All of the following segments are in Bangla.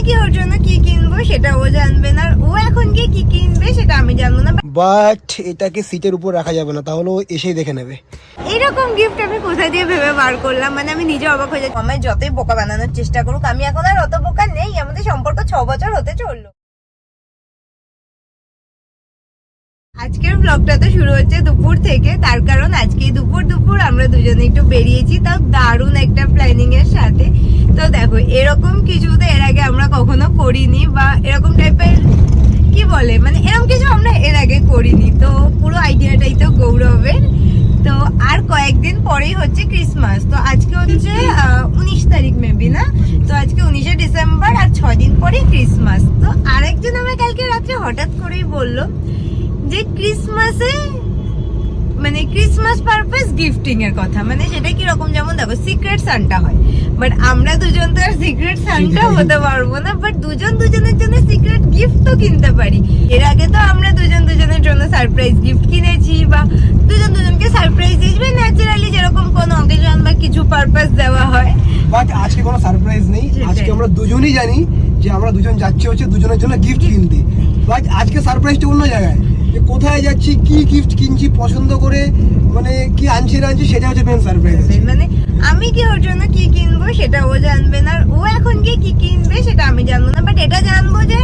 কি ওর জন্য কি কিনবো সেটা ও জানবে না, ও এখন গিয়ে কি কিনবে সেটা আমি জানবো না। বাট এটাকে সিটের উপর রাখা যাবে না, তাহলে ও এসেই দেখে নেবে। এরকম গিফট আমি কোথা দিয়ে ভেবে বার করলাম, মানে আমি নিজে অবাক হয়ে যাই। আমায় যতই বোকা বানানোর চেষ্টা করুক, আমি এখন আর অত বোকা নেই। আমাদের সম্পর্ক 6 বছর হতে চললো। আজকের ব্লগটা তো শুরু হচ্ছে দুপুর থেকে, তার কারণ আজকে দুপুর আমরা দুজনে একটু বেরিয়েছি, তাও দারুণ একটা প্ল্যানিং এর সাথে। তো দেখো, এরকম কিছু তো এর আগে আমরা কখনো করিনি, বা এরকম টাইপের কি বলে, মানে এরকম কিছু আমরা এর আগে করিনি। তো পুরো আইডিয়াটাই তো গৌরবের। তো আর কয়েকদিন পরেই হচ্ছে ক্রিসমাস। তো আজকে হচ্ছে 19 তারিখ মেবি না, তো আজকে 19শে ডিসেম্বর, আর 6 দিন পরেই ক্রিসমাস। তো আরেকজন আমার কালকে রাত্রে হঠাৎ করেই বললো যে ক্রিসমাসে মানে ক্রিসমাস পারপাস গিফটিং এর কথা, মানে সেটা কি রকম, যেমন দেখো সিক্রেট সান্টা হয়, বাট আমরা দুজন তো আর সিক্রেট সান্টা হতে পারবো না, বাট দুজন দুজনের জন্য সিক্রেট গিফট তো কিনতে পারি। এর আগে তো আমরা দুজন দুজনের জন্য সারপ্রাইজ গিফট কিনেছি, বা দুজন দুজনকে সারপ্রাইজ দিয়েছি, ন্যাচারালি যেরকম কোনো অকেশন বা কিছু পারপাস দেওয়া হয়। বাট আজকে কোনো সারপ্রাইজ নেই, আজকে আমরা দুজনই জানি যে আমরা দুজন যাচ্ছি হচ্ছে দুজনের জন্য গিফট কিনতে। বাট আজকে সারপ্রাইজটা অন্য জায়গায়, যে কোথায় যাচ্ছি, কি গিফট কিনছি, পছন্দ করে মানে কি আনছি না আনছি, সেটা হচ্ছে মেন সারপ্রাইজ। মানে আমি কি ওর জন্য কি কিনবো সেটা ও জানবে না, ও এখন গিয়ে কি কিনবে সেটা আমি জানবো না, বাট এটা জানবো যে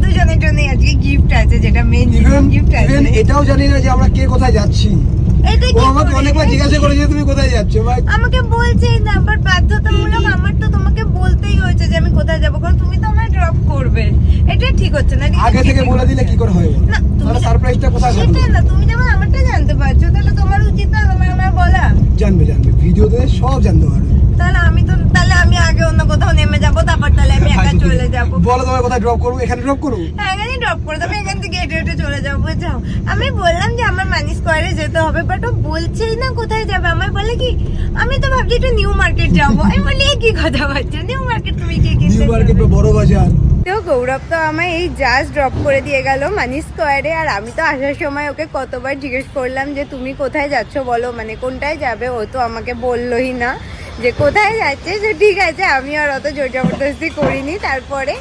দুজনের জন্য আজকে গিফট আছে, যেটা মেন গিফট আছে। এটাও জানি না যে আমরা কে কোথায় যাচ্ছি। এটা ও আমাকে অনেকবার জিজ্ঞাসা করেছে তুমি কোথায় যাচ্ছ, আমাকে বলছেই না, বাট বাধ্যতামূলক আমার তো তোমাকে বলতেই হয়েছে যে আমি কোথায় যাবো, কারণ তুমি তো আমায় ড্রপ করবে। এটা ঠিক হচ্ছে না। আগে থেকে বলে দিলে কি করে হয় না, তাহলে সারপ্রাইজটা কোথায় সেটা না, তুমি যেমন আমারটা জানতে পারছো, তাহলে তোমার উচিত না তোমার আমার বলা। জানবে ভিডিওতে সব জানতে পারবে। তাহলে আমি আগে অন্য কোথাও নেমে যাবো, তারপর তাহলে আমি একা চলে যাবো। বলো তোমার কোথায় ড্রপ করবো, এখানে ড্রপ করবো। হ্যাঁ, এখানে ড্রপ করে দেবো, এখান থেকে হেঁটে হেঁটে চলে যাবো। যাও, আমি বললাম যে আমার মানি স্কোয়ারে যেতে হবে, বাট ও বলছেই না কোথায় যাবে। আমার বলে কি, আমি তো ভাবছি একটু নিউ মার্কেট যাবো। আমি বলি কি কথা বলছো, নিউ মার্কেট তুমি কি কিনতে? নিউ মার্কেট বা বড় বাজার। তো গৌরব তো আমায় এই জাস্ট ড্রপ করে দিয়ে গেল মানি স্কোয়ারে, আর আমি তো আসার সময় ওকে কতবার জিজ্ঞেস করলাম যে তুমি কোথায় যাচ্ছ বলো, মানে কোনটায় যাবে। ও তো আমাকে বললোই না যে কোথায় যাচ্ছে। তো ঠিক আছে, আমি আর অত জোর জবরদস্তি করিনি। তারপরে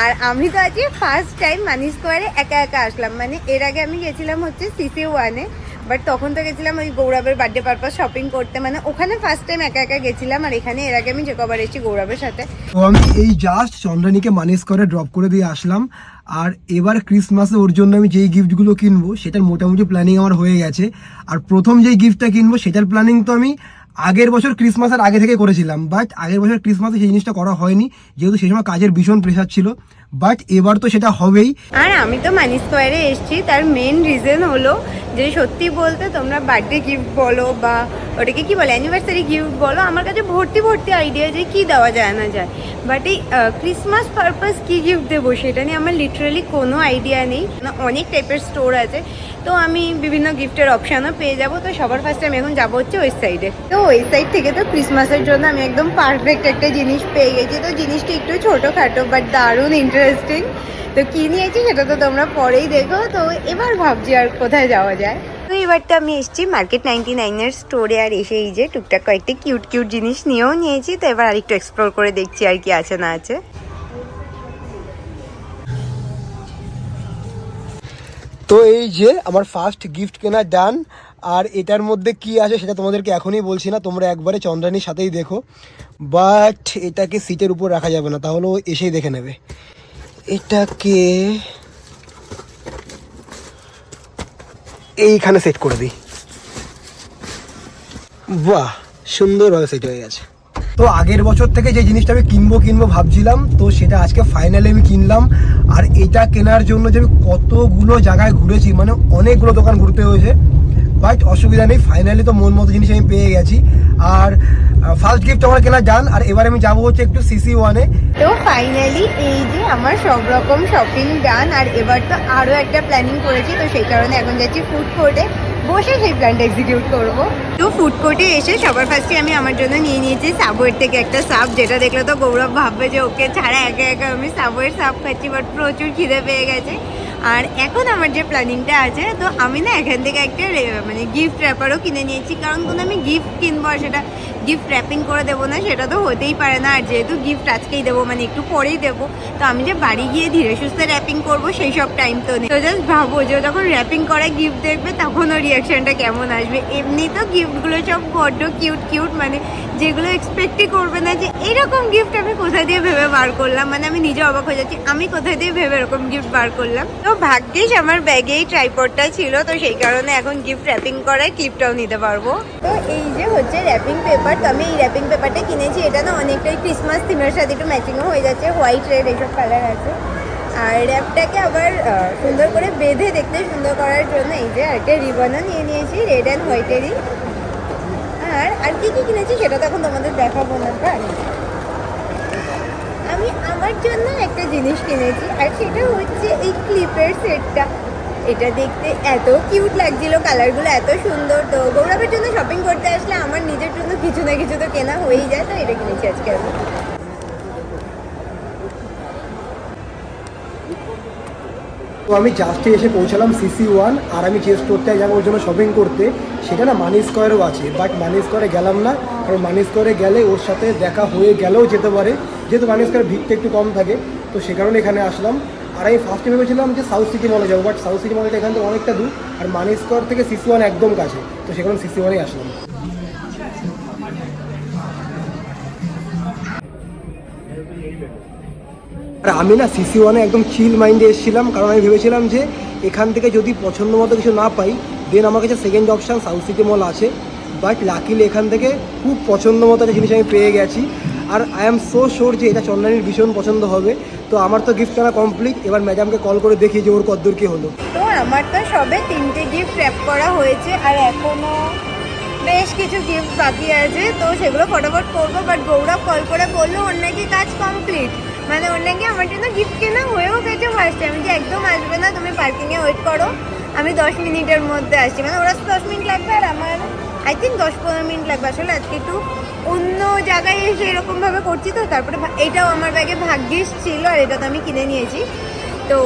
আর আমি তো আজকে ফার্স্ট টাইম মানি স্কোয়ারে একা একা আসলাম। মানে এর আগে আমি গেছিলাম হচ্ছে CC1-এ, বাট তখন তো গেছিলাম ওই গৌরবের বার্থডে পারপাস শপিং করতে, মানে ওখানে ফার্স্ট টাইম একা একা গেছিলাম। আর এখানে এর আগে আমি যে কবার এসেছি গৌরবের সাথে। তো আমি এই জাস্ট চন্দ্রানীকে মানিস করে ড্রপ করে দিয়ে আসলাম, আর এবার ক্রিসমাসে ওর জন্য আমি যেই গিফটগুলো কিনবো সেটার মোটামুটি প্ল্যানিং আমার হয়ে গেছে। আর প্রথম যেই গিফটটা কিনবো সেটার প্ল্যানিং তো আমি আগের বছর ক্রিসমাসের আগে থেকে করেছিলাম, বাট আগের বছর ক্রিসমাসে সেই জিনিসটা করা হয়নি, যেহেতু সেই সময় কাজের ভীষণ প্রেশার ছিল। বাট এবার তো সেটা হবেই। আর আমি তো মানি স্কোয়ারে এসেছি, তার মেন রিজন হলো যে সত্যি বলতে তোমরা বার্থডে গিফট বলো বা ওটাকে কি বলে অ্যানিভার্সারি গিফট বলো, আমার কাছে ভর্তি ভর্তি আইডিয়া যে কি দেওয়া যায় না যায়, বাট এই ক্রিসমাস পারপাস কি গিফট দেবো সেটা নিয়ে আমার লিটারালি কোনো আইডিয়া নেই। অনেক টাইপের স্টোর আছে, তো আমি বিভিন্ন গিফটের অপশানও পেয়ে যাবো। তো সবার ফার্স্টে আমি এখন যাবো হচ্ছে ওই সাইডে। তো ওই সাইড থেকে তো ক্রিসমাসের জন্য আমি একদম পারফেক্ট একটা জিনিস পেয়ে গেছি। তো জিনিসটা একটু ছোটোখাটো বাট দারুণ ইন্টারেস্টিং। তো কি নিয়েছি সেটা তো তোমরা পরেই দেখো। তো এবার ভাবছি আর কোথায় যাওয়া যায়। তো এবারটা আমি এসেছি মার্কেট 99-এর স্টোরে, আর এসে এই যে টুকটাক কয়েকটি কিউট কিউট জিনিস নিয়েও নিয়েছি। তো এবার আরেকটু এক্সপ্লোর করে দেখছি আর কি আছে না আছে। তো এই যে আমার ফার্স্ট গিফট কেনা ডান, আর এটার মধ্যে কি আছে সেটা তোমাদেরকে এখনই বলছি না, তোমরা একবারে চন্দ্রানীর সাথেই দেখো। বাট এটাকে সিটের উপর রাখা যাবে না, তাহলে ও এসেই দেখে নেবে। এটাকে এইখানে সেট করে দিই। বাহ, সুন্দরভাবে সেট হয়ে গেছে। তো আগের বছর থেকে যে জিনিসটা আমি কিনবো ভাবছিলাম, তো সেটা আজকে ফাইনালি আমি কিনলাম। আর এটা কেনার জন্য যে আমি কতগুলো জায়গায় ঘুরেছি, মানে অনেকগুলো দোকান ঘুরতে হয়েছে, বাট অসুবিধা নেই, ফাইনালি তো মন মতো জিনিস আমি পেয়ে গেছি। আর ফার্স্ট গিফট আমার কেনা ডান, আর এবার আমি যাবো হচ্ছে একটু CC1-এ। তো ফাইনালি এই যে আমার সব রকম শপিং ডান, আর এবার তো আরো একটা প্ল্যানিং করেছি। তো সেই কারণে এখন যাচ্ছি ফুড কোর্টে, বসে সেই প্ল্যানটা এক্সিকিউট করবো। তো ফুড কোর্টে এসে সবার ফার্স্টে আমি আমার জন্য নিয়ে নিয়েছি সাবওয়ের থেকে একটা সাব, যেটা দেখলে তো গৌরব ভাববে যে ওকে ছাড়া একা একা আমি সাবওয়ের সাব খাচ্ছি, বাট প্রচুর খিদে পেয়ে গেছে। আর এখন আমার যে প্ল্যানিংটা আছে, তো আমি না এখান থেকে একটা মানে গিফট র্যাপারও কিনে নিয়েছি, কারণ কোনো আমি গিফট কিনবো আর সেটা গিফট র্যাপিং করে দেবো না, সেটা তো হতেই পারে না। আর যেহেতু গিফট আজকেই দেবো, মানে একটু পরেই দেবো, তো আমি যে বাড়ি গিয়ে ধীরে সুস্থে র্যাপিং করবো সেই সব টাইম তো নেই। তো জাস্ট ভাবো যে যখন র্যাপিং করা গিফট দেখবে তখন ওর রিয়াকশনটা কেমন আসবে। এমনি তো গিফটগুলো সব বড্ড কিউট কিউট, মানে যেগুলো এক্সপেক্টই করবে না যে এরকম গিফট আমি কোথায় দিয়ে ভেবে বার করলাম, মানে আমি নিজে অবাক হয়ে যাচ্ছি আমি কোথায় দিয়ে ভেবে এরকম গিফট বার করলাম। তো ভাগ্যিস আমার ব্যাগে এই ট্রাইপডটা ছিল, তো সেই কারণে এখন গিফট র্যাপিং করায় ক্লিপটাও নিতে পারবো। তো এই যে হচ্ছে র্যাপিং পেপার, তো আমি এই র্যাপিং পেপারটা কিনেছি। এটা না অনেকটাই ক্রিসমাস থিমের সাথে একটু ম্যাচিংও হয়ে যাচ্ছে, হোয়াইট রেড এইসব কালার আছে। আর র্যাপটাকে আবার সুন্দর করে বেঁধে দেখতে সুন্দর করার জন্য এই যে একটা রিবনও নিয়ে নিয়েছি, রেড অ্যান্ড হোয়াইটেরই। আর কি কি কিনেছি সেটা তো এখন তোমাদের দেখাবো না, কারণ আমি আমার জন্য একটা জিনিস কিনেছি, আর সেটা হচ্ছে এই ক্লিপের সেটটা। এটা দেখতে এত কিউট লাগছিল, কালারগুলো এত সুন্দর। তো গৌরবের জন্য শপিং করতে আসলে আমার নিজের জন্য কিছু না কিছু তো কেনা হয়েই যায়, তো এটা কিনেছি আজকে আমি। তো আমি জাস্টে এসে পৌঁছালাম CC1, আর আমি যে স্টোরটায় যাবো ওর জন্য শপিং করতে, সেটা না মানি স্কোয়ারেও আছে, বাট মানি স্কোয়ারে গেলাম না, কারণ মানি স্কোয়ারে গেলে ওর সাথে দেখা হয়ে গেলেও যেতে পারে, যেহেতু মানি স্কোয়ারে ভিড়টা একটু কম থাকে, তো সে কারণে এখানে আসলাম। আর আমি ফার্স্টে ভেবেছিলাম যে সাউথ সিটি মলে যাবো, বাট সাউথ সিটি মলটা এখান থেকে অনেকটা দূর, আর মানি স্কোয়ার থেকে CC1 একদম কাছে, তো সে কারণে CC1এই আসলাম। আর আমি না CC1-এ একদম চিল মাইন্ডে এসেছিলাম, কারণ আমি ভেবেছিলাম যে এখান থেকে যদি পছন্দ মতো কিছু না পাই, দেন আমার কাছে সেকেন্ড অপশান সাউথ সিটি মল আছে। বাট লাকিলি এখান থেকে খুব পছন্দ মতো একটা জিনিস আমি পেয়ে গেছি, আর আই এম সো শিওর যে এটা চন্দনানীর ভীষণ পছন্দ হবে। তো আমার তো গিফট কেনা কমপ্লিট, এবার ম্যাডামকে কল করে দেখি যে ওর কতদূর কি হলো। তো আমার তো সবে 3টে গিফট র্যাপ করা হয়েছে, আর এখনো বেশ কিছু গিফট বাকি আছে, তো সেগুলো ফটাফট করবো। বাট গৌরব কল করে বললো ওর নাকি কাজ কমপ্লিট, মানে ওর নাকি আমার জন্য গিফট কেনা হয়েও গেছে ফার্স্টে। আমি যে একদম আসবে না, তুমি পার্কিংয়ে ওয়েট করো, আমি 10 মিনিটের মধ্যে আসছি। মানে ওরা 10 মিনিট লাগবে, আর আমার আই থিঙ্ক 10-15 মিনিট লাগবে। আসলে আজকে একটু অন্য জায়গায় এসে এরকমভাবে করছি, তো তারপরে এইটাও আমার ব্যাগে ভাগ্যিস ছিল, আর এটা তো আমি কিনে নিয়েছি। তো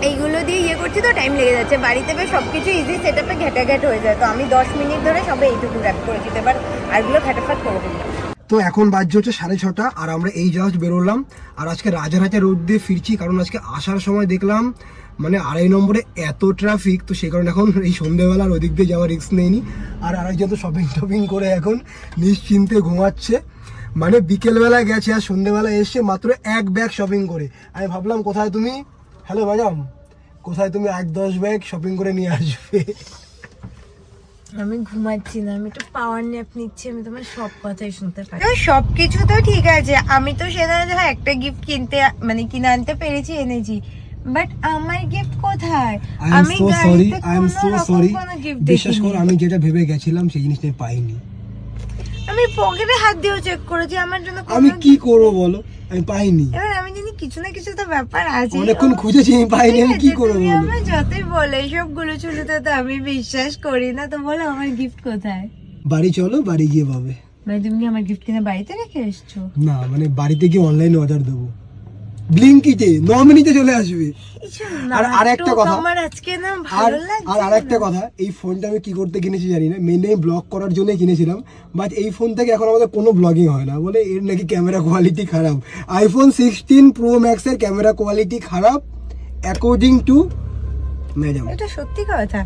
এইগুলো দিয়ে ইয়ে করছি, তো টাইম লেগে যাচ্ছে। বাড়িতে বেশ সব কিছু ইজি সেটআপে ঘেটাঘেট হয়ে যায়, তো আমি 10 মিনিট ধরে সবে এইটুকু র্যাপ করেছি, তো এবার আরগুলো ফটাফট করে দিই। তো এখন বাজছে হচ্ছে 6:30, আর আমরা এই জাস্ট বেরোলাম। আর আজকে রাজারহাটে রোড দিয়ে ফিরছি, কারণ আজকে আসার সময় দেখলাম মানে 2.5 নম্বরে এত ট্রাফিক, তো সেই কারণে এখন এই সন্ধ্যেবেলার ওদিক দিয়ে যাওয়ার রিস্ক নেইনি। আর আরেকজন তো শপিং করে এখন নিশ্চিন্তে ঘুমাচ্ছে, মানে বিকেলবেলা গেছে আর সন্ধ্যেবেলা এসে মাত্র 1 ব্যাগ শপিং করে। আমি ভাবলাম কোথায় তুমি, হ্যালো ম্যাডাম, কোথায় তুমি 8-10 ব্যাগ শপিং করে নিয়ে আসবে। আমি ঘুমাচ্ছি না, আমি একটু পাওয়ার ন্যাপ নিচ্ছি, আমি তোমার সব কথাই শুনতে পাই। সবকিছু তো ঠিক আছে, আমি তো সেটা একটা গিফট কিনতে মানে কিনে আনতে পেরেছি, এনেছি, বাট আমার গিফট কোথায়? আমি বিশ্বাস করো আমি যেটা ভেবে গেছিলাম সেই জিনিসটা পাইনি। আমি পকেটে হাত দিয়েও চেক করেছি, আমার জন্য আমি কি করবো বলো, আমি পাইনি। এবার আমি জানি কিছু না কিছু তো ব্যাপার আছে, অনেকক্ষণ খুঁজেছি আমি পাইনি, আমি কি করবো বলো। আমার যতই বলে এইসব গুলো চুলোতে তো আমি বিশ্বাস করি না, তো বলো আমার গিফট কোথায়? বাড়ি চলো, বাড়ি গিয়ে পাবে। মানে তুমি আমার গিফট কিনে বাড়িতে রেখে এসছো? না মানে বাড়িতে গিয়ে অনলাইনে অর্ডার দেবো, ব্লিঙ্কিটে 9 মিনিটে চলে আসবে। আর আরেকটা কথা, আমার আজকে না ভালো লাগছে। আর আরেকটা কথা, এই ফোনটা আমি কি করতে কিনেছি জানি না, মেনে ব্লগ করার জন্যই কিনেছিলাম, বাট এই ফোন থেকে এখন আমাদের কোনো ব্লগিং হয় না, বলে এর নাকি ক্যামেরা কোয়ালিটি খারাপ। iPhone 16 Pro Max এর ক্যামেরা কোয়ালিটি খারাপ অ্যাকর্ডিং টু ম্যাডাম। এটা সত্যি কথা,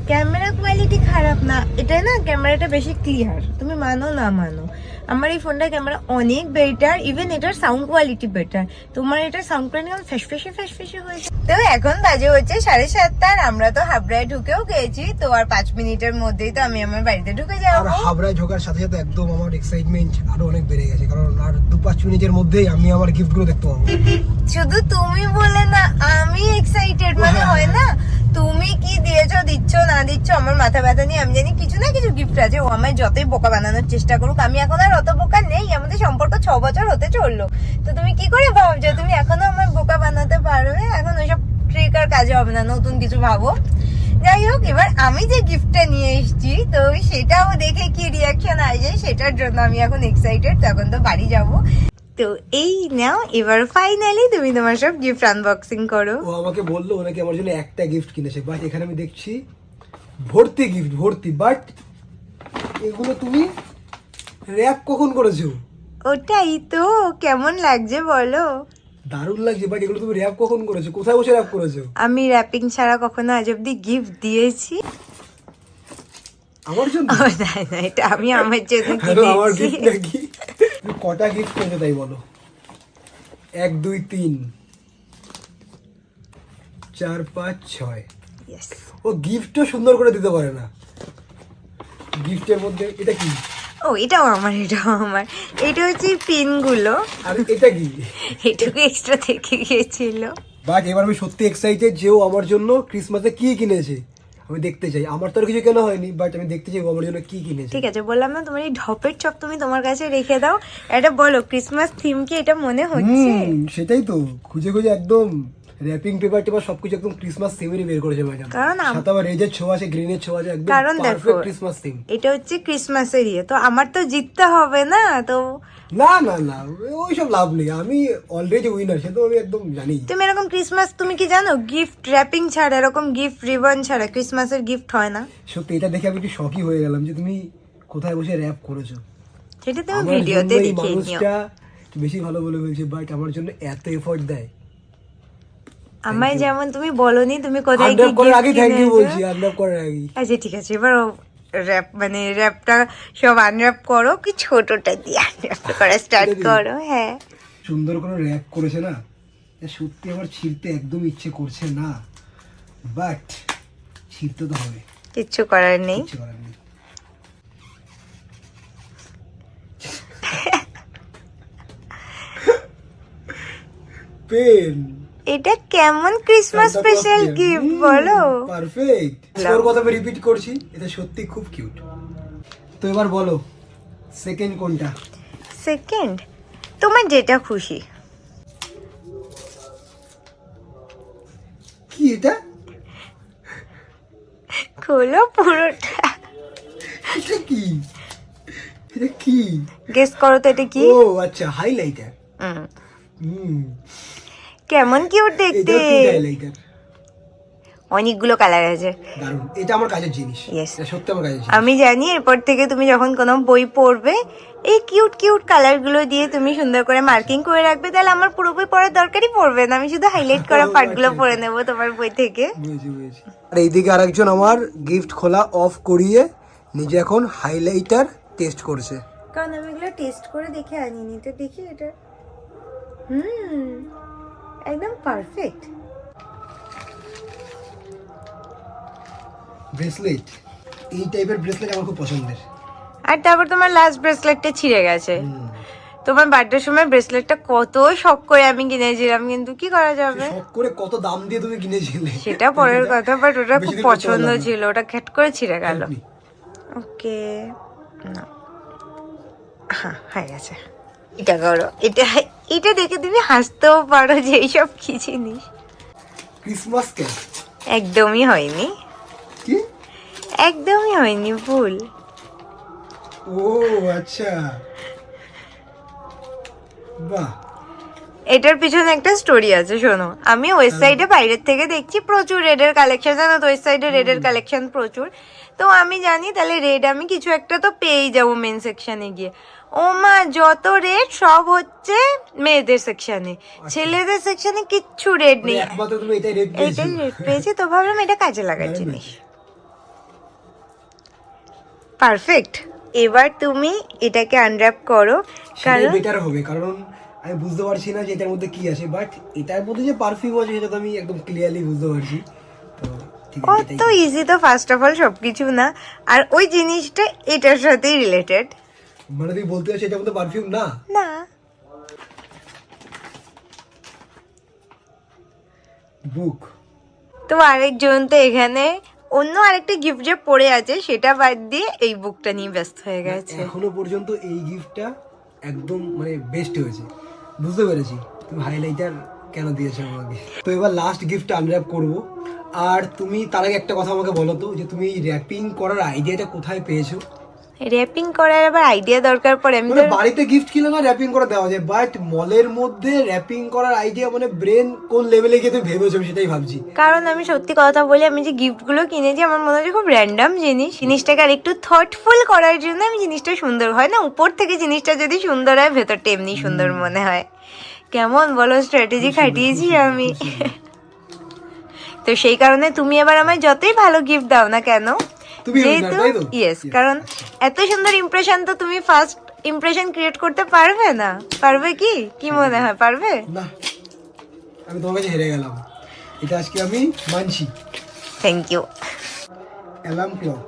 ক্যামেরা কোয়ালিটি খারাপ না, এটা না ক্যামেরাটা বেশি ক্লিয়ার, তুমি মানো না মানো, আমার এই ফোনটার ক্যামেরা অনেক বেটার, ইভেন এটার সাউন্ড কোয়ালিটি বেটার। তোমার এটার সাউন্ড কোয়ালিটি ফ্যাসফেসে হয়েছে। তো এখন বাজে হচ্ছে 7:30, আর আমরা তো হাবড়ায় ঢুকেও গেছি, তো আর 5 মিনিটের মধ্যেই তো আমি আমার বাড়িতে ঢুকে যাবো। আর হাবড়ায় ঢোকার সাথে সাথে একদম আমার এক্সাইটমেন্ট আরো অনেক বেড়ে গেছে, কারণ আর 2-5 মিনিটের মধ্যেই আমি আমার গিফটগুলো দেখতে পাবো। শুধু তুমি বলে না, আমি এক্সাইটেড, মানে হয় না তুমি কি দিয়েছো দিচ্ছ না দিচ্ছ আমার মাথা ব্যথা নিয়ে, আমি জানি কিছু না কিছু গিফট আছে। ও আমায় যতই বোকা বানানোর চেষ্টা করুক, আমি এখন আর অত বোকা নেই, আমাদের সম্পর্ক 6 বছর হতে চললো, তো তুমি কি করে ভাবছো তুমি এখনো আমায় বোকা বানাতে পারবে? এখন ওইসব ট্রিক আর কাজে হবে না, নতুন কিছু ভাবো। যাই হোক, এবার আমি যে গিফটটা নিয়ে এসেছি, তো সেটাও দেখে কি রিয়াকশন আসে সেটার জন্য আমি এখন এক্সাইটেড। তখন তো বাড়ি যাবো, তো এই নাও, এবার ফাইনালি তুমি তোমার সব গিফট আনবক্সিং করো। ও আমাকে বললো ওনাকে আমার জন্য একটা গিফট কিনেছে, বাট এখানে আমি দেখছি ভর্তি গিফট ভর্তি। বাট এগুলো তুমি র্যাপ কখন করেছো? ওটাই তো, কেমন লাগছে বলো? দারুণ লাগছে, বাট এগুলো তুমি র্যাপ কখন করেছো? কোথায় বসে র্যাপ করেছো? আমি র্যাপিং ছাড়া কখনো আজ অব্দি গিফট দিয়েছি? আমার জন্য? ও না না, এটা আমি আমার জন্য হ্যালো, আমার কিনেছি। গিফট নাকি? তুমি কটা গিফট করেছো তাই বলো? 1 2 3 4 5 6। Yes. ও গিফটও সুন্দর করে দিতে পারে না। গিফটের মধ্যে এটা কি? ও এটাও আমার, এটাও আমার। এটা হচ্ছে পিন গুলো, আর এটা কি? এটুকু এক্সট্রা থেকে গিয়েছিল। বাট এবার আমি সত্যি এক্সাইটেড যে ও আমার জন্য ক্রিসমাসে কি কিনেছে। আমি দেখতে চাই, আমার তো আর কিছু কেনা হয়নি, বাট আমি দেখতে চাই ও আমার জন্য কি কিনেছে। ঠিক আছে, বললাম না তোমার এই ঢপের চপ তুমি তোমার কাছে রেখে দাও। এটা বলো, ক্রিসমাস থিম কি এটা মনে হচ্ছে? সেটাই তো খুঁজে খুঁজে একদম র্যাপিং পেপার টেপার সবকিছু একদম ক্রিসমাস থিমেরই বের করেছে ম্যাডাম। কারণ সাথে আবার রেজের ছোঁয়া আছে, গ্রিনের ছোঁয়া আছে, একদম কারণ দেখো, পারফেক্ট ক্রিসমাস থিম। এটা হচ্ছে ক্রিসমাসের ইয়ে, তো আমার তো জিততে হবে না তো। না না না, ওইসব লাভ নেই, আমি অলরেডি উইনার, সে তো আমি একদম জানি। তুমি এরকম ক্রিসমাস, তুমি কি জানো গিফট র্যাপিং ছাড়া, এরকম গিফট রিবন ছাড়া ক্রিসমাসের গিফট হয় না? সত্যি এটা দেখে আমি একটু শকই হয়ে গেলাম যে তুমি কোথায় বসে র্যাপ করেছো। সেটা তুমি আমার ভিডিওতে জন্য এই দেখিয়ে নিও। মানুষটা বেশি ভালো বলে বলছে, বাট আমার জন্য এত এফোর্ট দেয়। আমায় যেমন তুমি বলনি তুমি কোথায় কি আনর‍্যাপ করার আগে গিফট থ্যাংক ইউ কিনেছো। বলছি, আনর‍্যাপ করার আগে। আচ্ছা ঠিক আছে, এবার র্যাপ মানে র্যাপটা সব আনর্যাপ করো, কি ছোটটা দিয়ে আনর্যাপ করা স্টার্ট করো। হ্যাঁ, সুন্দর করে র্যাপ করেছে না, এ সত্যি আমার ছিঁড়তে একদম ইচ্ছে করছে না, বাট ছিঁড়তে তো হবে, কিচ্ছু করার নেই। কিছু করার নেই। পেন, এটা কেমন ক্রিসমাস স্পেশাল গিফট বলো? পারফেক্ট। তোর কথা আমি রিপিট করছি, এটা সত্যি খুব কিউট। তো এবার বলো সেকেন্ড কোনটা? সেকেন্ড, তোমার যেটা খুশি। কি এটা? খোলো পুরোটা, এটা কি? এটা কি? গেস করো তো এটা কি? ও আচ্ছা, হাইলাইটার। হুম, কেমন কিউট দেখতে। এটা কি হাইলাইটার? অনেকগুলো কালার আছে। দারুণ, এটা আমার কাজের জিনিস। Yes. এটা সত্যি আমার কাজের জিনিস। আমি জানি এরপর থেকে তুমি যখন কোনো বই পড়বে, এই কিউট কিউট কালার গুলো দিয়ে তুমি সুন্দর করে মার্কিং করে রাখবে, তাহলে আমার পুরো বই পড়ার দরকারই পড়বে না, আমি শুধু হাইলাইট করা পার্ট গুলো পড়ে নেবো তোমার বই থেকে। বুঝেছি বুঝেছি। আর এইদিকে আরেকজন আমার গিফট খোলা অফ করিয়ে নিজে এখন হাইলাইটার টেস্ট করছে। কারণ আমি এগুলো টেস্ট করে দেখে আনিনি, তো দেখি এটা। একদম পারফেক্ট। ব্রেসলেট, এই টাইপের ব্রেসলেট আমার খুব পছন্দের। আর তারপর তোমার লাস্ট ব্রেসলেটটা ছিঁড়ে গেছে। তোমার বার্থডের সময় ব্রেসলেটটা কত শখ করে আমি কিনেছিলাম, কিন্তু কি করা যাবে, শখ করে কত দাম দিয়ে তুমি কিনেছিলে সেটা পরের কথা, বাট ওটা খুব বেশি দিন পছন্দ করতে পারলাম না। ছিল, ওটা খেট করে ছিঁড়ে গেল। আপনি। ওকে, না হ্যাঁ হয়ে গেছে। এটা করো, এটা এটা দেখে তুমি হাসতেও পারো যে এইসব কি জিনিস। Christmas cake. একদমই হয়নি, কি? একদমই হয়নি, ভুল। ও আচ্ছা, বাহ। এটার পিছনে একটা স্টোরি আছে, শোনো। আমি ওয়েবসাইটে বাইরের থেকে দেখছি প্রচুর রেডের কালেকশন, জানো তো ওয়েবসাইটে রেডের কালেকশন প্রচুর। তো আমি জানি তাহলে রেড আমি কিছু একটা তো পেয়েই যাবো মেন সেকশনে গিয়ে। ও মা, যত রেড সব হচ্ছে মেয়েদের সেকশনে, ছেলেদের সেকশনে কিচ্ছু রেড নেই। একমাত্র তুমি এটাই রেড পেয়েছো। এটাই রেড পেয়েছি, তো ভাবলাম এটা কাজে লাগার দারুণ জিনিস। পারফেক্ট। এবার তুমি এটাকে আনর্যাপ করো, সেটাই কারণ বেটার হবে, কারণ আমি বুঝতে পারছি না যে এটার মধ্যে কি আছে, বাট এটার মধ্যে যে পারফিউম আছে সেটা তো আমি একদম ক্লিয়ারলি বুঝতে পারছি। তো ঠিক আছে, কত ইজি তো ফার্স্ট অফ অল সবকিছু না, আর ওই জিনিসটা এটার সাথেই রিলেটেড। মানে তুমি বলতে চাইছো এটার মধ্যে পারফিউম না? না, বুক। তো আরেকজন তো এখানে অন্য আরেকটা গিফট যে পড়ে আছে সেটা বাদ দিয়ে এই বুকটা নিয়ে ব্যস্ত হয়ে গেছে। এখনো পর্যন্ত এই গিফটটা একদম মানে বেস্ট হয়েছে, বুঝতে পেরেছি তুমি হাইলাইটার কেন দিয়েছো আমাকে। তো এবার লাস্ট গিফট আনর্যাপ করব, আর তুমি তার আগে একটা কথা আমাকে বলো তো, যে তুমি এই র্যাপিং করার আইডিয়াটা কোথায় পেয়েছো? র্যাপিং করার আবার আইডিয়া দরকার পড়ে। আমি মানে তো বাড়িতে গিফট কিনলে না র্যাপিং করে দেওয়া যায়, বাট মলের মধ্যে র্যাপিং করার আইডিয়া মানে ব্রেন কোন লেভেলে গিয়ে তুমি ভেবেছো আমি সেটাই ভাবছি। কারণ আমি সত্যি কথা বলি, আমি যে গিফটগুলো কিনেছি আমার মনে হচ্ছে খুব র্যান্ডম জিনিসটাকে আর একটু থটফুল করার জন্য আমি জিনিসটা সুন্দর হয় না, উপর থেকে জিনিসটা যদি সুন্দর হয় ভেতরটা এমনি সুন্দর মনে হয়। কেমন বলো, স্ট্র্যাটেজি খাটিয়েছি আমি। তো সেই কারণে তুমি এবার আমায় যতই ভালো গিফট দাও না কেন, তুমি যেহেতু তাই তো? ইয়েস, কারণ এত সুন্দর ইমপ্রেশন তো তুমি ফার্স্ট ইমপ্রেশন ক্রিয়েট করতে পারবে না। পারবে কি মনে হয়, পারবে? না, আমি তোমার কাছে হেরে গেলাম, এটা আজকে আমি মানছি। Thank you. অ্যালার্ম ক্লক,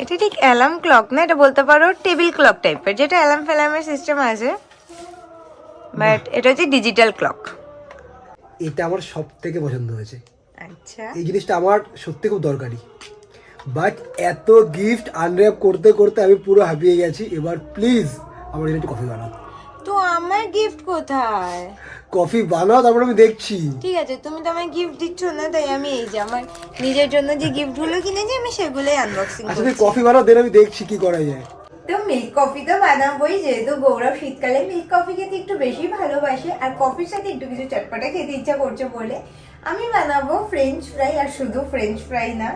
এটা ঠিক অ্যালার্ম ক্লক না, এটা বলতে পারো টেবিল ক্লক টাইপের, যেটা অ্যালার্ম ফ্যালার্মের সিস্টেম আছে, বাট এটা হচ্ছে ডিজিটাল ক্লক। এটা আমার সব থেকে পছন্দ হয়েছে। আচ্ছা, এই জিনিসটা আমার সত্যি খুব দরকারি, বাট এত গিফট আনর্যাপ করতে করতে আমি পুরো হাঁপিয়ে গেছি। এবার প্লিজ আমার জন্য একটু কফি বানাও। তো আমার গিফট কোথায়? কফি বানাও, তারপর আমি দেখছি। ঠিক আছে, তুমি তো আমায় গিফট দিচ্ছ না, তাই আমি এই যে আমার নিজের জন্য যে গিফটগুলো কিনেছি আমি সেগুলোই আনবক্সিং আচ্ছা তুমি করছি। কফি বানাও, দেন আমি দেখছি কি করা যায়। তো মিল্ক কফি তো বানাবোই, যেহেতু গৌরব শীতকালে মিল্ক কফি খেতে একটু বেশি ভালোবাসে আর কফির সাথে একটু কিছু চটপটা খেতে ইচ্ছা করছে বলে আমি বানাবো ফ্রেঞ্চ ফ্রাই। আর শুধু ফ্রেঞ্চ ফ্রাই না,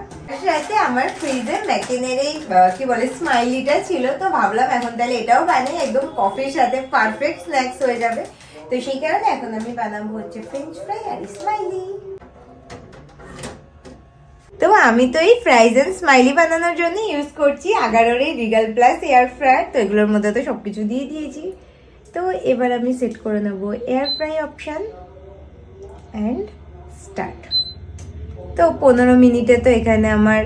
সাথে আমার ফ্রিজে ম্যাকিনের এই কি বলে স্মাইলিটা ছিল, তো ভাবলাম এখন তাহলে এটাও বানাই, একদম কফির সাথে পারফেক্ট স্ন্যাক্স হয়ে যাবে। তো সেই কারণে এখন আমি বানাবো হচ্ছে ফ্রেঞ্চ ফ্রাই আর স্মাইলি। তো আমি তো এই ফ্রাইজ এন্ড স্মাইলি বানানোর জন্য ইউজ করছি 11 এই রিগাল প্লাস এয়ার ফ্রায়ার। তো এগুলোর মধ্যে তো সবকিছু দিয়ে দিয়েছি। তো এবার আমি সেট করে নেব air fry option and start. তো 15 মিনিটে তো এখানে আমার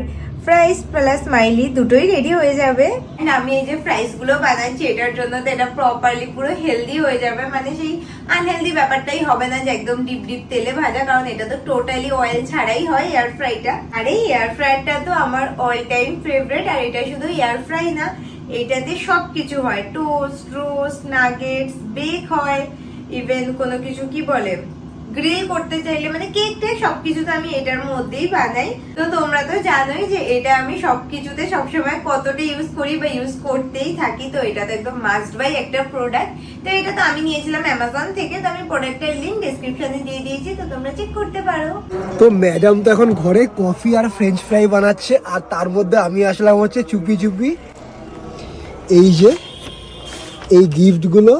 ফ্রাইস প্লাস স্মাইলি দুটোই রেডি হয়ে যাবে। And আমি এই যে ফ্রাইস গুলো বানাচ্ছি এটার জন্য তো এটা প্রপারলি পুরো হেলদি হয়ে যাবে, মানে সেই আনহেলদি ব্যাপারটাই হবে না যে একদম ডিপ ডিপ তেলে ভাজা, কারণ এটা তো টোটালি অয়েল ছাড়াই হয় এয়ার ফ্রাইটা। আর এই এয়ার ফ্রাইটা তো আমার অল টাইম ফেভারিট। আর এটা শুধু এয়ার ফ্রাই না, এটাতে সবকিছু হয়, টোস্ট, রোস্ট, নাগেটস, বেক হয়, ইভেন কোনো কিছু কি বলে গ্রিল করতে চাইলে, মানে কেক টেক সবকিছু তো আমি এটার মধ্যেই বানাই। তো তোমরা তো জানোই যে এটা আমি সবকিছুতে সবসময় কতটা ইউজ করি বা ইউজ করতেই থাকি। তো এটা তো একদম মাস্ট বাই একটা প্রোডাক্ট। তো এটা তো আমি নিয়েছিলাম অ্যামাজন থেকে, তো আমি প্রোডাক্টের লিংক ডেসক্রিপশনে দিয়ে দিয়েছি, তো তোমরা চেক করতে পারো। তো ম্যাডাম তো এখন ঘরে কফি আর ফ্রেঞ্চ ফ্রাই বানাচ্ছে, আর তার মধ্যে আমি আসলাম হচ্ছে চুপি চুপি এই যে এই গিফটগুলো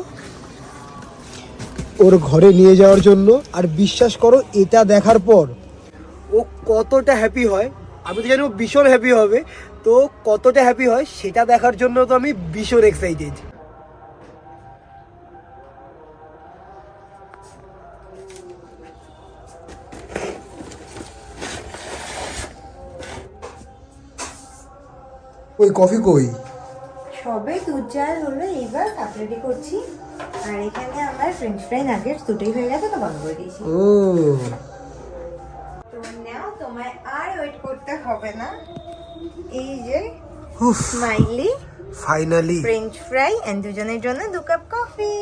ওর ঘরে নিয়ে যাওয়ার জন্য। আর বিশ্বাস করো এটা দেখার পর ও কতটা হ্যাপি হয়, আমি তো জানি ও ভীষণ হ্যাপি হবে। তো কতটা হ্যাপি হয় সেটা দেখার জন্য তো আমি ভীষণ এক্সাইটেড। ওই কফি কই? সবে দুধ চাল হলো, এবার কাপ রেডি করছি। আর এখানে আমার ফ্রেঞ্চ ফ্রাই নাগেটস দুটোই হয়ে গেছে, তো বন্ধ করে দিয়েছি। ও তো নাও তোমায় আর ওয়েট করতে হবে না, এই যে smiley finally French fry and দুজনের জন্য 2 কাপ কফি।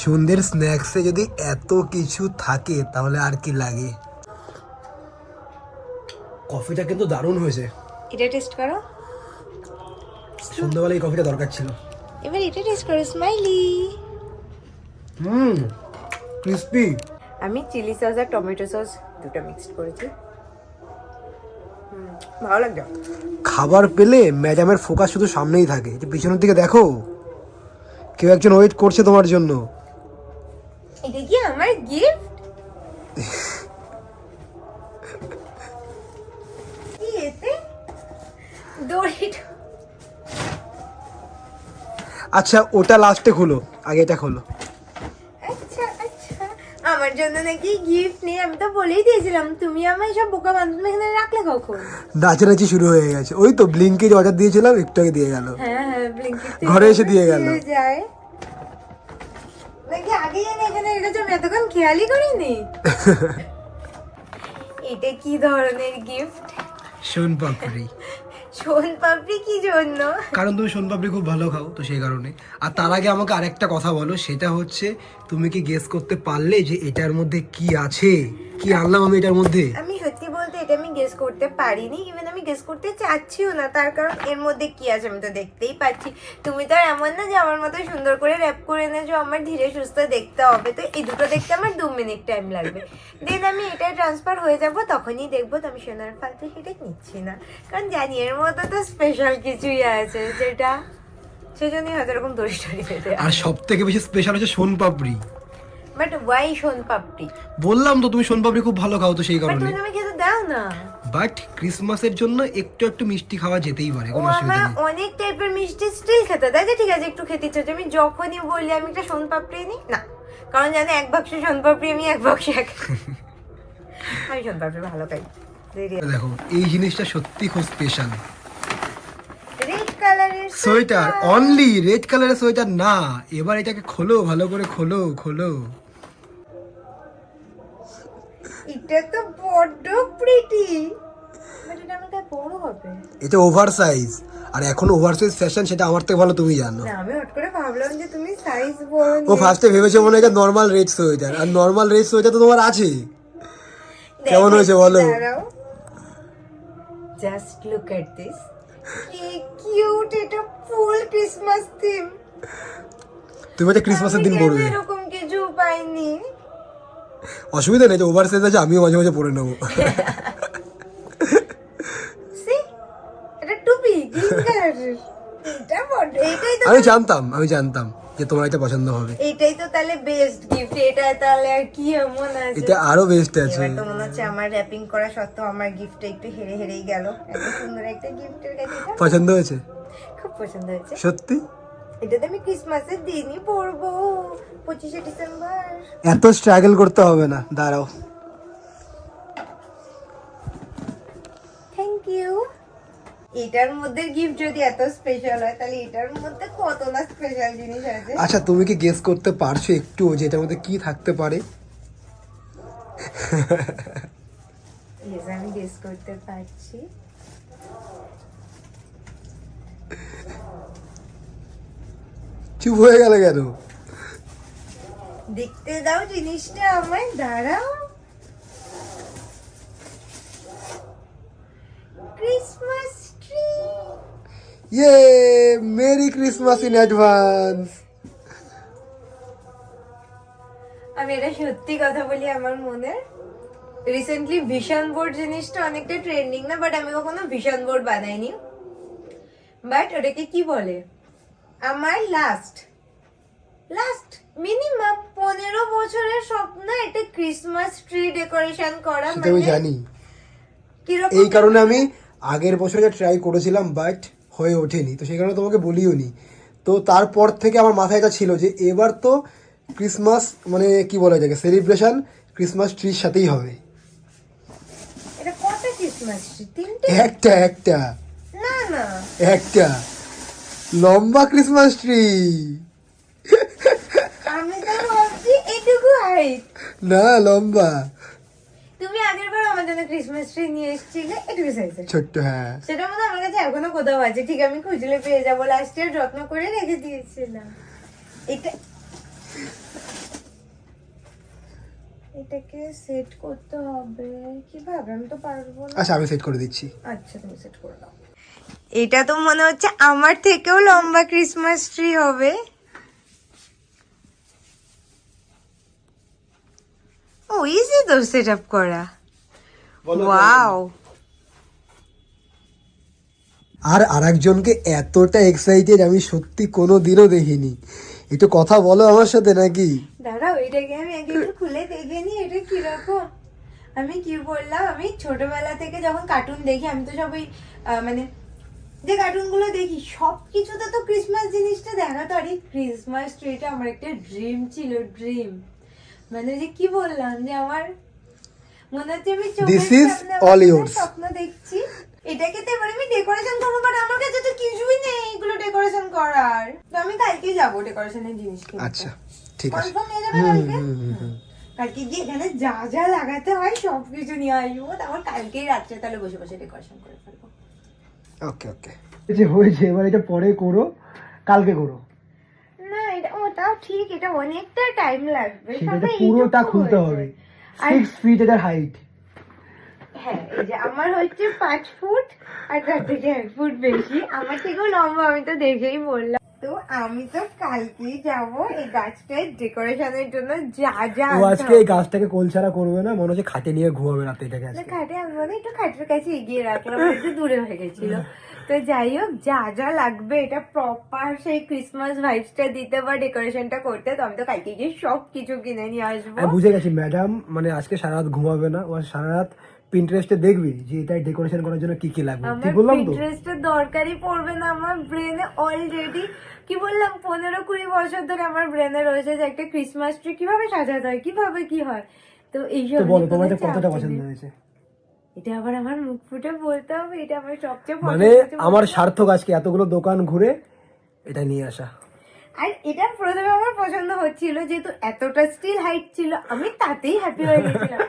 সন্ধ্যের স্ন্যাক্সে যদি এত কিছু থাকে তাহলে আর কি লাগে। কফিটা কিন্তু দারুণ হয়েছে। এটা টেস্ট করো, সন্ধ্যাবেলা এই কফিটা দরকার ছিল। এবার এটা টেস্ট করো, স্মাইলি। ক্রিস্পি। আমি চিলি সস আর টমেটো সস দুটো মিক্সড করেছি, ভালো লাগছে। খাবার পেলে ম্যাডামের ফোকাস শুধু সামনেই থাকে, যে পিছনের দিকে দেখো কেউ একজন ওয়েট করছে তোমার জন্য। এটা কি আমার গিফট? কি এতে ডোরিটো? আচ্ছা ওটা লাস্টে খোলো, আগে এটা খোলো। আচ্ছা আচ্ছা, আমার জন্য নাকি গিফট নেই? আমি তো বলেই দিয়েছিলাম, তুমি আমায় সব বোকা বান্ধব এখানে রাখলে কখন? নাচানাচি শুরু হয়ে গেছে। ওই তো ব্লিঙ্কে অর্ডার দিয়েছিলাম, একটু আগে দিয়ে গেল। হ্যাঁ হ্যাঁ, ব্লিঙ্কিট ঘরে এসে দিয়ে গেল। যায় নাকি আগে জানি এখানে রেখেছো, আমি এতক্ষণ খেয়ালই করিনি। এটা কি ধরনের গিফট? সোন পাপড়ি। সোন পাপড়ি কি জন্য? কারণ তুমি সোন পাপড়ি খুব ভালো খাও, তো সেই কারণে। আর তার আগে আমাকে আরেকটা কথা বলো, সেটা হচ্ছে তুমি কি গেস করতে পারলে যে এটার মধ্যে কি আছে? কি আনলাম আমি এটার মধ্যে? আমি সত্যি বলতে এটা আমি গেস করতে পারিনি, ইভেন আমি গেস করতে চাচ্ছিও না। তার কারণ এর মধ্যে কি আছে আমি তো দেখতেই পাচ্ছি। তুমি তো আর এমন না যে আমার মতো সুন্দর করে র্যাপ করে এনেছো, আমার ধীরে সুস্থ দেখতে হবে। তো এই দুটো দেখতে আমার 2 মিনিট টাইম লাগবে। দেন আমি এটা ট্রান্সফার হয়ে যাব, তখনই দেখবো। তো আমি সোনার ফালতু সেটা নিচ্ছি না, কারণ জানি এর মধ্যে তো স্পেশাল কিছুই আছে, যেটা সেজন্যই হয়তো এরকম দড়ি টড়ি পেতে। আর সব থেকে বেশি স্পেশাল হচ্ছে সোনপাপড়ি। But why sonpapdi? বললাম তো তুমি সোনপাপড়ি খুব ভালো খাও, তো সেই বাট কারণে। তুমি আমাকে খেতে দাও না। বাট ক্রিসমাসের জন্য একটু একটু মিষ্টি খাওয়া যেতেই পারে, ও কোনো অসুবিধা আমার নেই। অনেক টাইপের মিষ্টি স্টিল খেতে দেয়, ঠিক আছে একটু খেতে ইচ্ছে হচ্ছে। আমি যখনই বলি আমি একটা সোনপাপড়ি নিই না, কারণ জানে এক বাক্স সোনপাপড়ি আমি এক বাক্স আমি সোনপাপড়ি ভালো খাই। দেখো এই জিনিসটা সত্যি খুব স্পেশাল। রেড কালারের সোয়েটার, অনলি রেড কালারের সোয়েটার না। এবার এটাকে খোলো, ভালো করে খোলো খোলো। এটা তো বড্ড প্রিটি, বাট এটা আমার কাছে বড় হবে। এটা ওভার সাইজ, আর এখন ওভার সাইজ ফ্যাশন, সেটা আমার থেকে ভালো তুমি জানো। না আমি হট করে ভাবলাম যে তুমি সাইজ বড় ও নিয়ে ফার্স্টে ভেবেছে মনে হয় এটা নরমাল রেড সোয়েটার, আর নরমাল রেড সোয়েটার তো তোমার আছে। কেমন হয়েছে বলো? জাস্ট লুক এট দিস, কি কিউট! এটা ফুল ক্রিসমাস থিম। তুমি এটা ক্রিসমাসের দিন পরবে, এরকম কিছু পাইনি। অসুবিধা নেই, ওভার সাইজ আছে, আমিও মাঝে মাঝে পরে নেবো। See? এটা টুপি গ্রিন কালারের। এটা বড়, এটাই তো আমি জানতাম যে তোমার এটা পছন্দ হবে। এটাই তো তাহলে বেস্ট গিফট। এটা তাহলে আর কি এমন আছে? এটা আরো বেস্ট আছে। এবার তো মনে হচ্ছে আমার র্যাপিং করা সত্ত্বেও আমার গিফটটা একটু হেরেই গেল। এত সুন্দর একটা গিফটের কাছে পছন্দ হয়েছে? খুব পছন্দ হয়েছে। সত্যি? এটাতে আমি ক্রিসমাসের দিনই পরবো, 25শে ডিসেম্বর। এত স্ট্রাগল করতে হবে না, দাঁড়াও। Thank you. এটার মধ্যে গিফট যদি এত স্পেশাল হয়, তাহলে এটার মধ্যে কত না স্পেশাল জিনিস আছে। আচ্ছা তুমি কি গেস করতে পারছো একটু যে এটার মধ্যে কি থাকতে পারে? ইয়েস, আমি গেস করতে পারছি। চুপ হয়ে গেল কেন? দেখতে দাও জিনিসটা আমায়, দাঁড়াও। Christmas tree. ইয়ে, মেরি ক্রিসমাস ইন অ্যাডভান্স। আমি এটা সত্যি কথা বলি, আমার মনে রিসেন্টলি ভিশন বোর্ড জিনিসটা অনেকটা ট্রেন্ডিং না, বাট আমি কখনো ভিশন বোর্ড বানাইনি। বাট ওটাকে কি বলে, আমার লাস্ট মিনিমাম 15 বছরের স্বপ্ন এটা ক্রিসমাস ট্রি ডেকোরেশন করা। সেটা আমি জানি, কিরকম এই কারণে আমি আগের বছরে ট্রাই করেছিলাম, বাট হয়ে ওঠেনি, তো সেই কারণে তোমাকে বলিও নি। তো তারপর থেকে আমার মাথায় এটা ছিল যে এবার তো ক্রিসমাস মানে কি বলা যায়, সেলিব্রেশন ক্রিসমাস ট্রির সাথেই হবে। এটা কত ক্রিসমাস ট্রি? 3টে? একটা না না, একটা লম্বা ক্রিসমাস ট্রি। আমি তো ভাবছি এটুকু হাইট। না, লম্বা। তুমি আগের বার আমার জন্য ক্রিসমাস ট্রি নিয়ে এসেছিলে এটুকু সাইজের, ছোট্ট, হ্যাঁ। সেটা মনে হয় আমার কাছে এখনো কোথাও আছে। ঠিক, আমি খুঁজলে পেয়ে যাবো। লাস্ট ইয়ার যত্ন করে রেখে দিয়েছিলাম। এটাকে সেট করতে হবে কিভাবে, আমি তো পারবো না। আচ্ছা আমি সেট করে দিচ্ছি। আচ্ছা তুমি সেট করে দাও। এটা তো মনে হচ্ছে আমার থেকেও লম্বা ক্রিসমাস ট্রি হবে। ও ইজি তো সেট আপ করা। ওয়াও। আর আরেকজনকে এতটা এক্সাইটেড আমি সত্যি কোনোদিনও দেখিনি। একটু কথা বলো আমার সাথে নাকি? দাঁড়াও, এটাকে আমি আগে একটু খুলে দেখে নি এটা কিরকম। আমি কি বললাম, আমি ছোটবেলা থেকে যখন কার্টুন দেখি, আমি তো সব ওই মানে যে কার্টুন গুলো দেখি সব কিছুতে তো ক্রিসমাস জিনিসটা দেখা। তো আর এই ক্রিসমাস ট্রিটা আমার একটা ড্রিম ছিল, ড্রিম। মানে যে কি বললাম যে আমার মনে হচ্ছে আমি This চোখের is সামনে all আমার yours. স্বপ্ন দেখছি। এটাকে তো এবার আমি ডেকোরেশন করবো, বাট আমার কাছে তো কিছুই নেই এগুলো ডেকোরেশন করার। তো আমি কালকে যাবো ডেকোরেশনের জিনিস কিনতে। আচ্ছা ঠিক আছে। কনফার্ম নিয়ে যাবে কালকে? কালকে গিয়ে এখানে যা যা লাগাতে হয় সবকিছু নিয়ে আসবো। তারপর কালকেই রাত্রে তাহলে বসে বসে ডেকোরেশন করে ফেলবো। ওকে ওকে, হয়েছে। এবার এটা পরে করো, কালকে করো। না এটা ওটাও ঠিক, এটা অনেকটা টাইম লাগবে। সেটা পুরোটা খুলতে হবে। 6 ফিট এর হাইট। হ্যাঁ এই যে আমার হচ্ছে 5 ফুট আর তার থেকে 1 ফুট বেশি, আমার থেকেও লম্বা, আমি তো দেখেই বললাম। তো আমি তো কালকেই যাবো এই গাছটার ডেকোরেশনের জন্য যা যা ও আজকে এই গাছটাকে কোলছাড়া করবে না, মনে হচ্ছে খাটে নিয়ে ঘুমাবে রাতে এটাকে আজকে। খাটে আমি মানে একটু খাটের কাছে এগিয়ে রাখলাম, একটু দূরে হয়ে গেছিল। তো যাই হোক যা যা লাগবে এটা প্রপার সেই ক্রিসমাস ভাইবসটা দিতে বা ডেকোরেশনটা করতে, তো আমি তো কালকে গিয়ে সব কিছু কিনে নিয়ে আসবো। আমি বুঝে গেছি ম্যাডাম মানে আজকে সারা রাত ঘুমাবে না, ও সারা রাত পিন্টারেস্টে দেখবি যে এটা ডেকোরেশন করার জন্য কি কি লাগবে। আমার ঠিক বললাম তো? পিন্টারেস্টের দরকারই পড়বে না, আমার ব্রেনে অলরেডি কি বললাম 15-20 বছর ধরে আমার ব্রেনে রয়েছে যে একটা ক্রিসমাস ট্রি কিভাবে সাজাতে হয়, কিভাবে কি হয়। তো এইসব তো বলো তোমার কতটা পছন্দ হয়েছে? এটা আবার আমার মুখ ফুটে বলতে হবে, এটা আমার সবচেয়ে মানে পছন্দের আমার সার্থক আজকে এতগুলো দোকান ঘুরে এটা নিয়ে আসা। আর এটা প্রথমে আমার পছন্দ হচ্ছিল যেহেতু এতটা স্টিল হাইট ছিল, আমি তাতেই হ্যাপি হয়ে গেছিলাম।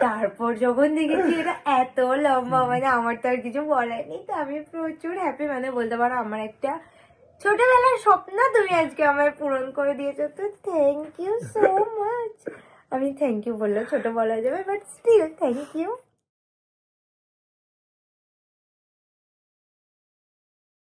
তারপর যখন দেখেছি এটা এত লম্বা, মানে আমার তো আর কিছু বলার নেই, তো আমি প্রচুর হ্যাপি, মানে বলতে পারো আমার একটা ছোটবেলার স্বপ্ন তুমি আজকে আমার পূরণ করে দিয়েছো, তো থ্যাংক ইউ সো মাচ। আমি থ্যাংক ইউ বললে ছোট বলা যাবে, বাট স্টিল থ্যাংক ইউ।